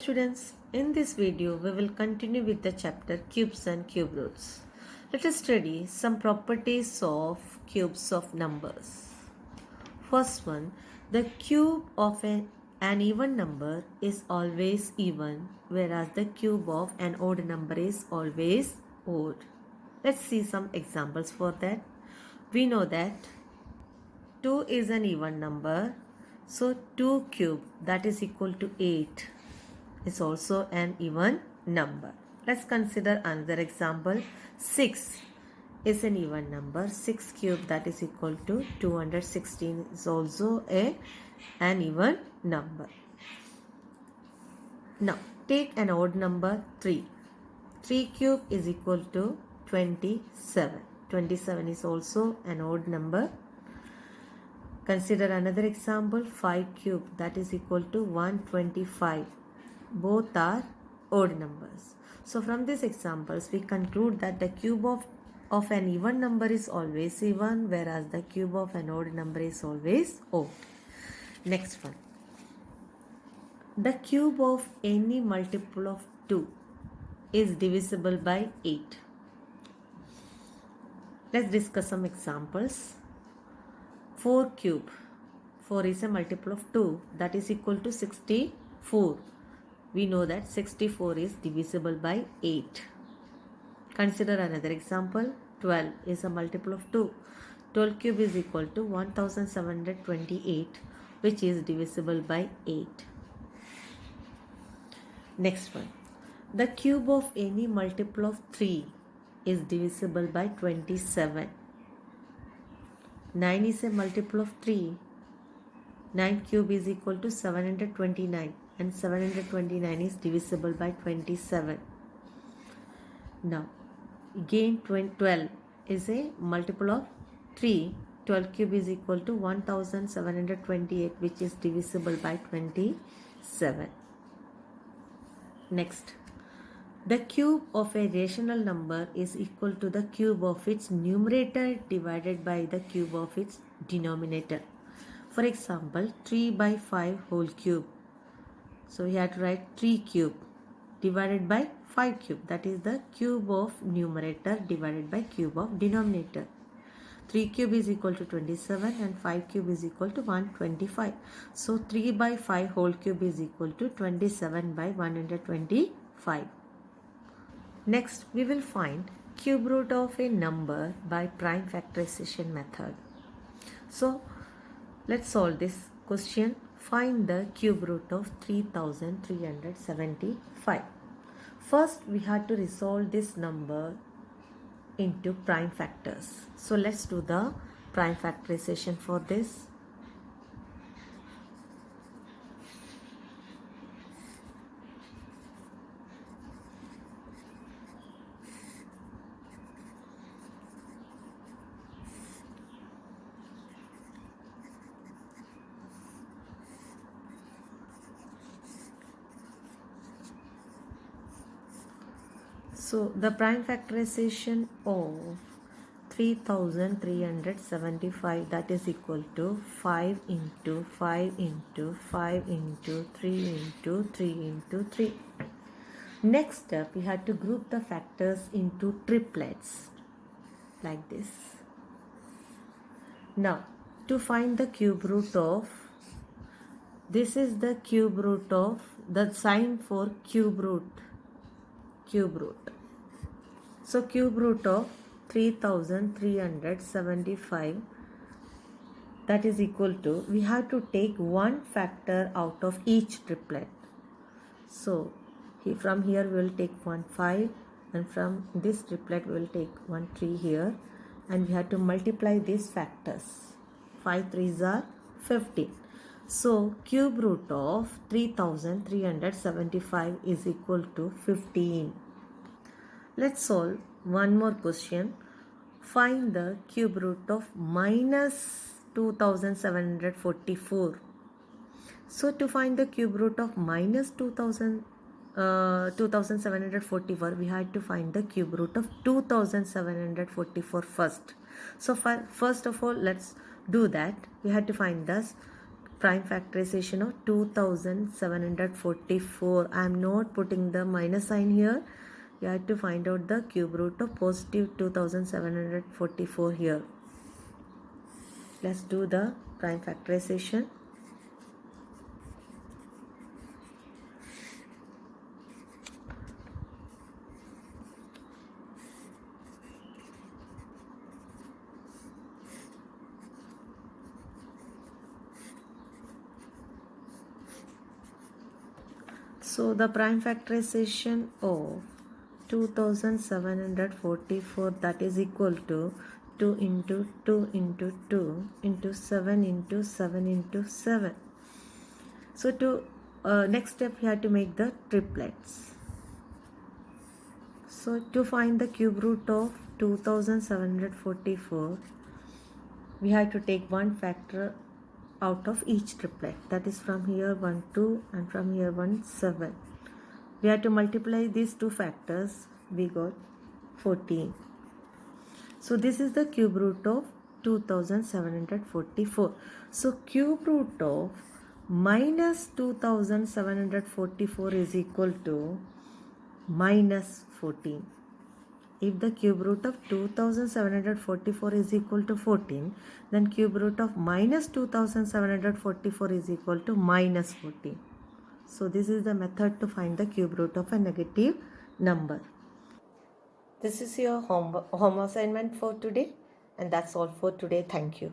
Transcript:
Students, in this video we will continue with the chapter cubes and cube roots. Let us study some properties of cubes of numbers. First one, the cube of an even number is always even, whereas the cube of an odd number is always odd. Let's see some examples for that. We know that 2 is an even number, so 2 cube, that is equal to 8, is also an even number. Let's consider another example. 6 is an even number. 6 cube, that is equal to 216, is also an even number. Now take an odd number 3. 3 cube is equal to 27. 27 is also an odd number. Consider another example. 5 cube, that is equal to 125. Both are odd numbers. So from these examples we conclude that the cube of an even number is always even, whereas the cube of an odd number is always odd. Next one. The cube of any multiple of 2 is divisible by 8. Let's discuss some examples. 4 cube. 4 is a multiple of 2, that is equal to 64. We know that 64 is divisible by 8. Consider another example. 12 is a multiple of 2. 12 cube is equal to 1728, which is divisible by 8. Next one. The cube of any multiple of 3 is divisible by 27. 9 is a multiple of 3. 9 cube is equal to 729, and 729 is divisible by 27. Now again 12 is a multiple of 3. 12 cube is equal to 1728, which is divisible by 27. Next, the cube of a rational number is equal to the cube of its numerator divided by the cube of its denominator. For example, 3 by 5 whole cube. So we have to write 3 cube divided by 5 cube. That is the cube of numerator divided by cube of denominator. 3 cube is equal to 27 and 5 cube is equal to 125. So 3 by 5 whole cube is equal to 27 by 125. Next, we will find cube root of a number by prime factorization method. So let's solve this question. Find the cube root of 3375. First, we had to resolve this number into prime factors. So let's do the prime factorization for this. So the prime factorization of 3375, that is equal to 5 into 5 into 5 into 3 into 3 into 3. Next step, we had to group the factors into triplets like this. Now to find the cube root of, this is the cube root of, the sign for cube root. So cube root of 3375, that is equal to, we have to take one factor out of each triplet. So from here we will take 1 5, and from this triplet we will take 1 3 here, and we have to multiply these factors. 5 3s are 15. So cube root of 3375 is equal to 15. Let's solve one more question. Find the cube root of minus 2744. So to find the cube root of minus 2744, we had to find the cube root of 2744 first. So first of all, let's do that. We had to find this prime factorization of 2744. I am not putting the minus sign here. You have to find out the cube root of positive 2744 here. Let's do the prime factorization. So the prime factorization of 2744, that is equal to 2 into 2 into 2 into 7 into 7 into 7. So to next step we have to make the triplets. So to find the cube root of 2744, we have to take one factor out of each triplet. That is from here 1 2 and from here 1 7. We have to multiply these two factors. We got 14. So this is the cube root of 2744. So cube root of minus 2744 is equal to minus 14. If the cube root of 2744 is equal to 14, then cube root of minus 2744 is equal to minus 14. So this is the method to find the cube root of a negative number. This is your home assignment for today, and that's all for today. Thank you.